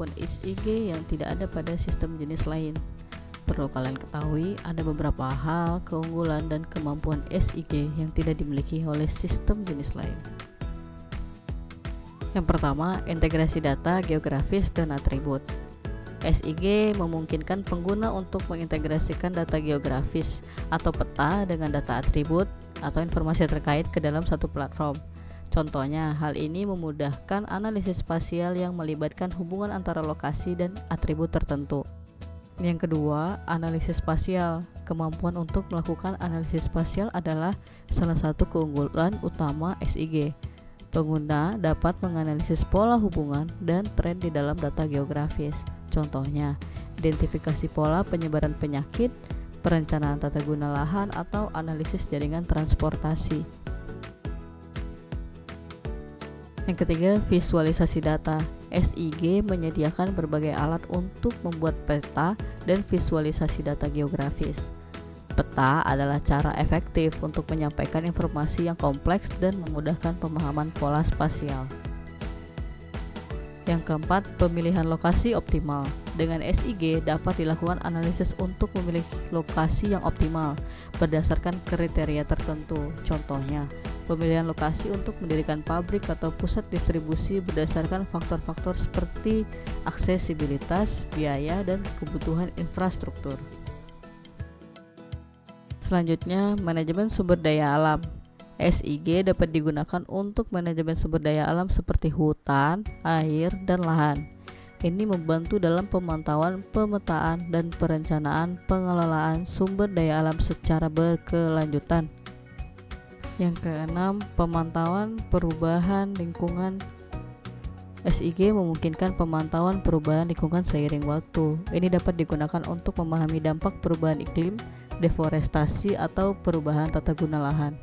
kemampuan SIG yang tidak ada pada sistem jenis lain. Perlu kalian ketahui, ada beberapa hal, keunggulan, dan kemampuan SIG yang tidak dimiliki oleh sistem jenis lain. Yang pertama, integrasi data geografis dan atribut. SIG memungkinkan pengguna untuk mengintegrasikan data geografis atau peta dengan data atribut atau informasi terkait ke dalam satu platform. Contohnya, hal ini memudahkan analisis spasial yang melibatkan hubungan antara lokasi dan atribut tertentu. Yang kedua, analisis spasial. Kemampuan untuk melakukan analisis spasial adalah salah satu keunggulan utama SIG. Pengguna dapat menganalisis pola hubungan dan tren di dalam data geografis. Contohnya, identifikasi pola penyebaran penyakit, perencanaan tata guna lahan, atau analisis jaringan transportasi. Yang ketiga, visualisasi data. SIG menyediakan berbagai alat untuk membuat peta dan visualisasi data geografis. Peta adalah cara efektif untuk menyampaikan informasi yang kompleks dan memudahkan pemahaman pola spasial. Yang keempat, pemilihan lokasi optimal. Dengan SIG dapat dilakukan analisis untuk memilih lokasi yang optimal berdasarkan kriteria tertentu. Contohnya, pemilihan lokasi untuk mendirikan pabrik atau pusat distribusi berdasarkan faktor-faktor seperti aksesibilitas, biaya, dan kebutuhan infrastruktur. Selanjutnya, manajemen sumber daya alam. SIG dapat digunakan untuk manajemen sumber daya alam seperti hutan, air, dan lahan. Ini membantu dalam pemantauan, pemetaan, dan perencanaan pengelolaan sumber daya alam secara berkelanjutan. Yang keenam, pemantauan perubahan lingkungan. SIG memungkinkan pemantauan perubahan lingkungan seiring waktu. Ini dapat digunakan untuk memahami dampak perubahan iklim, deforestasi, atau perubahan tata guna lahan.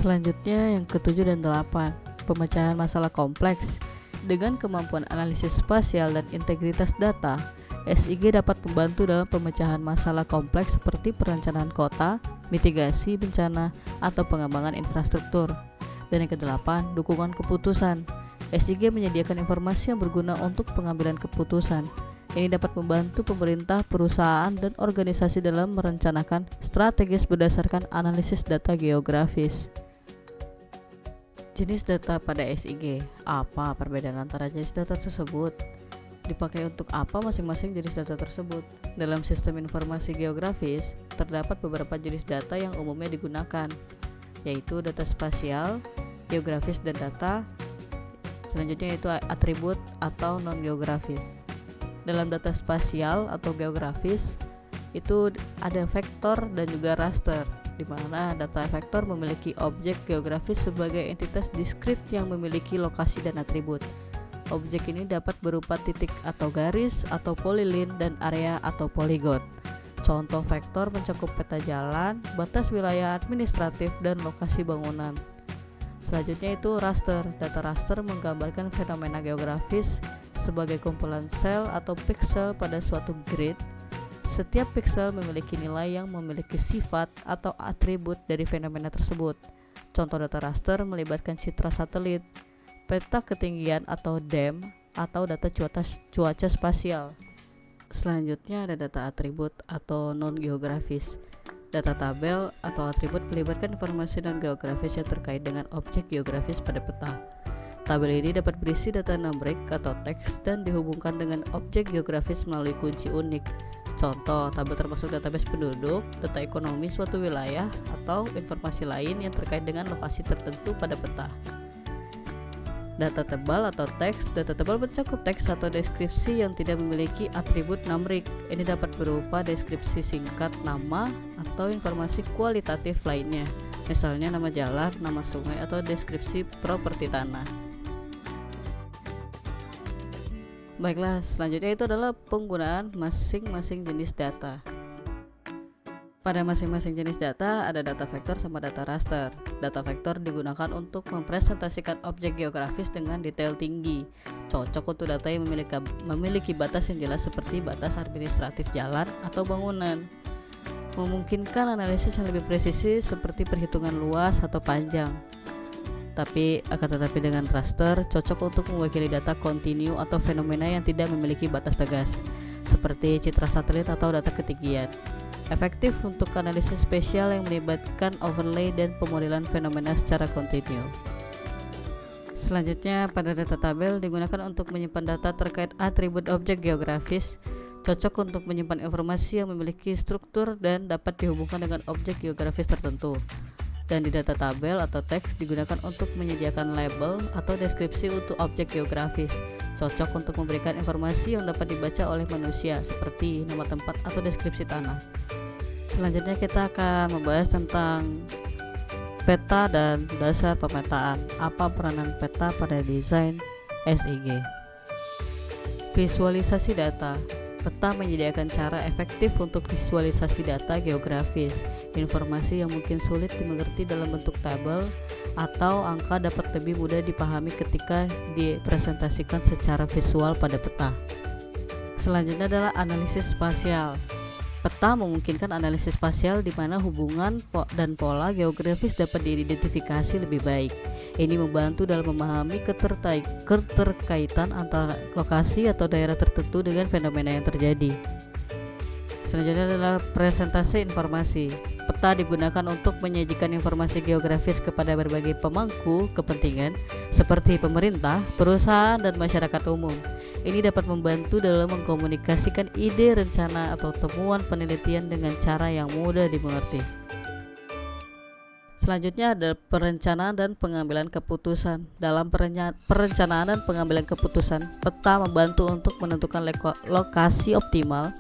Selanjutnya, yang ketujuh dan delapan, pemecahan masalah kompleks. Dengan kemampuan analisis spasial dan integritas data, SIG dapat membantu dalam pemecahan masalah kompleks seperti perencanaan kota, mitigasi bencana, atau pengembangan infrastruktur. Dan yang kedelapan, dukungan keputusan. SIG menyediakan informasi yang berguna untuk pengambilan keputusan. Ini dapat membantu pemerintah, perusahaan, dan organisasi dalam merencanakan strategis berdasarkan analisis data geografis. Jenis data pada SIG. Apa perbedaan antara jenis data tersebut? Dipakai untuk apa masing-masing jenis data tersebut? Dalam sistem informasi geografis, terdapat beberapa jenis data yang umumnya digunakan, yaitu data spasial, geografis, dan data selanjutnya yaitu atribut atau non-geografis. Dalam data spasial atau geografis, itu ada vektor dan juga raster, di mana data vektor memiliki objek geografis sebagai entitas diskrit yang memiliki lokasi dan atribut. Objek ini dapat berupa titik atau garis atau polilin dan area atau poligon. Contoh vektor mencakup peta jalan, batas wilayah administratif, dan lokasi bangunan. Selanjutnya itu raster. Data raster menggambarkan fenomena geografis sebagai kumpulan sel atau piksel pada suatu grid. Setiap piksel memiliki nilai yang memiliki sifat atau atribut dari fenomena tersebut. Contoh data raster melibatkan citra satelit, peta ketinggian atau DEM, atau data cuaca spasial. Selanjutnya ada data atribut atau non-geografis. Data tabel atau atribut melibatkan informasi non-geografis yang terkait dengan objek geografis pada peta. Tabel ini dapat berisi data numerik atau teks dan dihubungkan dengan objek geografis melalui kunci unik. Contoh, tabel termasuk database penduduk, data ekonomi suatu wilayah, atau informasi lain yang terkait dengan lokasi tertentu pada peta. Data tebal atau teks. Data tebal mencakup teks atau deskripsi yang tidak memiliki atribut numerik. Ini dapat berupa deskripsi singkat nama atau informasi kualitatif lainnya, misalnya nama jalan, nama sungai, atau deskripsi properti tanah. Baiklah, selanjutnya itu adalah penggunaan masing-masing jenis data. Pada masing-masing jenis data ada data vektor sama data raster. Data vektor digunakan untuk mempresentasikan objek geografis dengan detail tinggi. Cocok untuk data yang memiliki batas yang jelas seperti batas administratif jalan atau bangunan. Memungkinkan analisis yang lebih presisi seperti perhitungan luas atau panjang. tetapi dengan raster cocok untuk mewakili data kontinu atau fenomena yang tidak memiliki batas tegas, seperti citra satelit atau data ketinggian. Efektif untuk analisis spesial yang melibatkan overlay dan pemodelan fenomena secara kontinu. Selanjutnya, pada data tabel digunakan untuk menyimpan data terkait atribut objek geografis, cocok untuk menyimpan informasi yang memiliki struktur dan dapat dihubungkan dengan objek geografis tertentu. Dan di data tabel atau teks digunakan untuk menyediakan label atau deskripsi untuk objek geografis, cocok untuk memberikan informasi yang dapat dibaca oleh manusia seperti nama tempat atau deskripsi tanah. Selanjutnya kita akan membahas tentang peta dan dasar pemetaan. Apa peranan peta pada desain SIG? Visualisasi data. Peta menyediakan cara efektif untuk visualisasi data geografis. Informasi yang mungkin sulit dimengerti dalam bentuk tabel atau angka dapat lebih mudah dipahami ketika dipresentasikan secara visual pada peta. Selanjutnya adalah analisis spasial. Peta memungkinkan analisis spasial di mana hubungan dan pola geografis dapat diidentifikasi lebih baik. Ini membantu dalam memahami keterkaitan antara lokasi atau daerah tertentu dengan fenomena yang terjadi. Selanjutnya adalah presentasi informasi. Peta digunakan untuk menyajikan informasi geografis kepada berbagai pemangku kepentingan seperti pemerintah, perusahaan, dan masyarakat umum. Ini dapat membantu dalam mengkomunikasikan ide, rencana, atau temuan penelitian dengan cara yang mudah dimengerti. Selanjutnya ada perencanaan dan pengambilan keputusan. Dalam perencanaan dan pengambilan keputusan, peta membantu untuk menentukan lokasi optimal,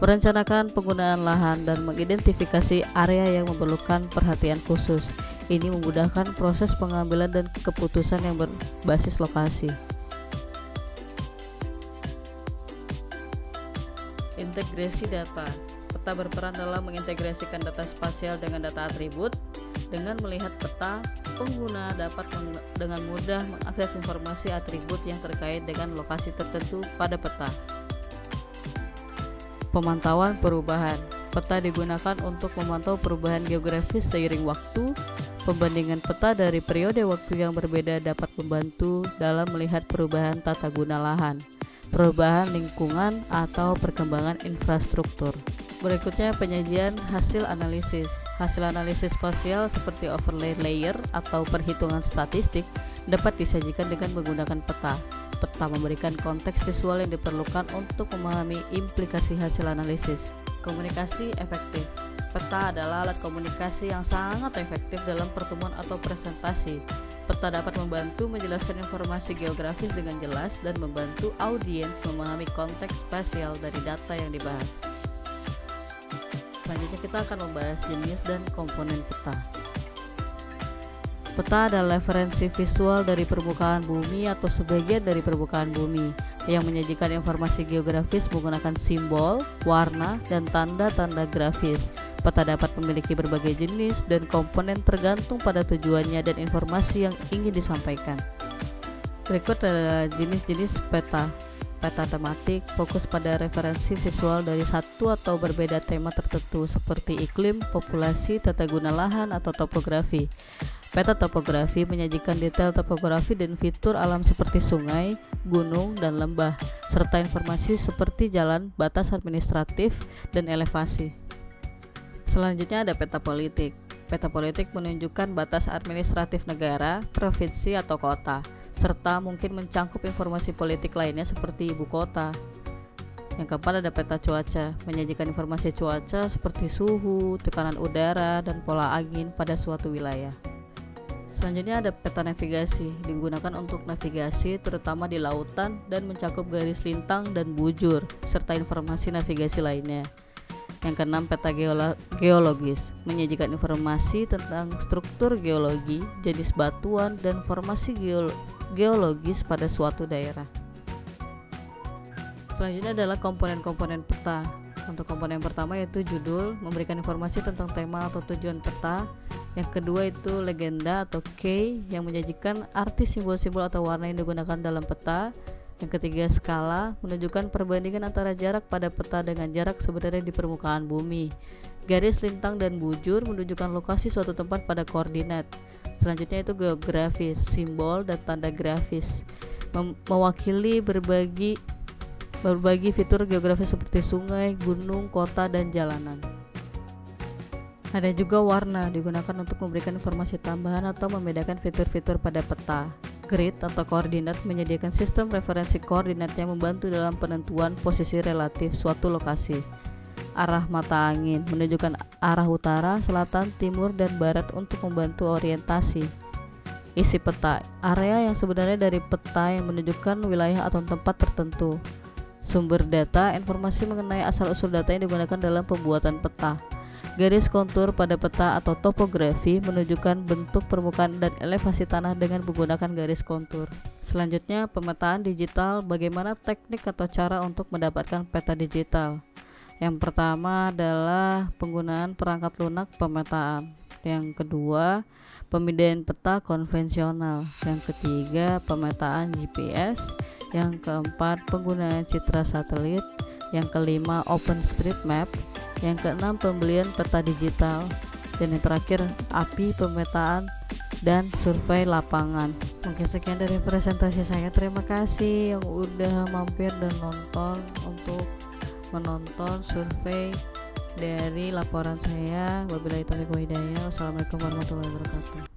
merencanakan penggunaan lahan, dan mengidentifikasi area yang memerlukan perhatian khusus. Ini memudahkan proses pengambilan dan keputusan yang berbasis lokasi. Integrasi data. Peta berperan dalam mengintegrasikan data spasial dengan data atribut. Dengan melihat peta, pengguna dapat dengan mudah mengakses informasi atribut yang terkait dengan lokasi tertentu pada peta. Pemantauan perubahan. Peta digunakan untuk memantau perubahan geografis seiring waktu. Pembandingan peta dari periode waktu yang berbeda dapat membantu dalam melihat perubahan tata guna lahan, perubahan lingkungan, atau perkembangan infrastruktur. Berikutnya penyajian hasil analisis. Hasil analisis spasial seperti overlay layer atau perhitungan statistik dapat disajikan dengan menggunakan peta. Peta memberikan konteks visual yang diperlukan untuk memahami implikasi hasil analisis. Komunikasi efektif. Peta adalah alat komunikasi yang sangat efektif dalam pertemuan atau presentasi. Peta dapat membantu menjelaskan informasi geografis dengan jelas dan membantu audiens memahami konteks spasial dari data yang dibahas. Selanjutnya kita akan membahas jenis dan komponen peta. Peta adalah referensi visual dari permukaan bumi atau sebagian dari permukaan bumi yang menyajikan informasi geografis menggunakan simbol, warna, dan tanda-tanda grafis. Peta dapat memiliki berbagai jenis dan komponen tergantung pada tujuannya dan informasi yang ingin disampaikan. Berikut adalah jenis-jenis peta. Peta tematik fokus pada referensi visual dari satu atau berbeda tema tertentu seperti iklim, populasi, tata guna lahan, atau topografi. Peta topografi menyajikan detail topografi dan fitur alam seperti sungai, gunung, dan lembah, serta informasi seperti jalan, batas administratif, dan elevasi. Selanjutnya ada peta politik. Peta politik menunjukkan batas administratif negara, provinsi, atau kota, serta mungkin mencangkup informasi politik lainnya seperti ibu kota. Yang keempat ada peta cuaca, menyajikan informasi cuaca seperti suhu, tekanan udara, dan pola angin pada suatu wilayah. Selanjutnya ada peta navigasi, digunakan untuk navigasi terutama di lautan dan mencakup garis lintang dan bujur, serta informasi navigasi lainnya. Yang keenam peta geologis, menyajikan informasi tentang struktur geologi, jenis batuan, dan formasi geologis pada suatu daerah. Selanjutnya adalah komponen-komponen peta. Untuk komponen pertama yaitu judul, memberikan informasi tentang tema atau tujuan peta. Yang kedua itu legenda atau key, yang menyajikan arti simbol-simbol atau warna yang digunakan dalam peta. Yang ketiga, skala menunjukkan perbandingan antara jarak pada peta dengan jarak sebenarnya di permukaan bumi. Garis lintang dan bujur menunjukkan lokasi suatu tempat pada koordinat. Selanjutnya itu geografis, simbol dan tanda grafis mewakili berbagi fitur geografis seperti sungai, gunung, kota, dan jalanan. Ada juga warna, digunakan untuk memberikan informasi tambahan atau membedakan fitur-fitur pada peta. Grid atau koordinat menyediakan sistem referensi koordinat yang membantu dalam penentuan posisi relatif suatu lokasi. Arah mata angin menunjukkan arah utara, selatan, timur, dan barat untuk membantu orientasi. Isi peta, area yang sebenarnya dari peta yang menunjukkan wilayah atau tempat tertentu. Sumber data, informasi mengenai asal-usul data yang digunakan dalam pembuatan peta. Garis kontur pada peta atau topografi menunjukkan bentuk permukaan dan elevasi tanah dengan menggunakan garis kontur. Selanjutnya, pemetaan digital, bagaimana teknik atau cara untuk mendapatkan peta digital. Yang pertama adalah penggunaan perangkat lunak pemetaan. Yang kedua, pemindaian peta konvensional. Yang ketiga, pemetaan GPS. Yang keempat, penggunaan citra satelit. Yang kelima, OpenStreetMap. Yang keenam, pembelian peta digital. Dan yang terakhir, API pemetaan dan survei lapangan. Mungkin sekian dari presentasi saya. Terima kasih yang udah mampir dan untuk menonton survei dari laporan saya. Wabillahi taufiq wal hidayah. Wassalamualaikum warahmatullahi wabarakatuh.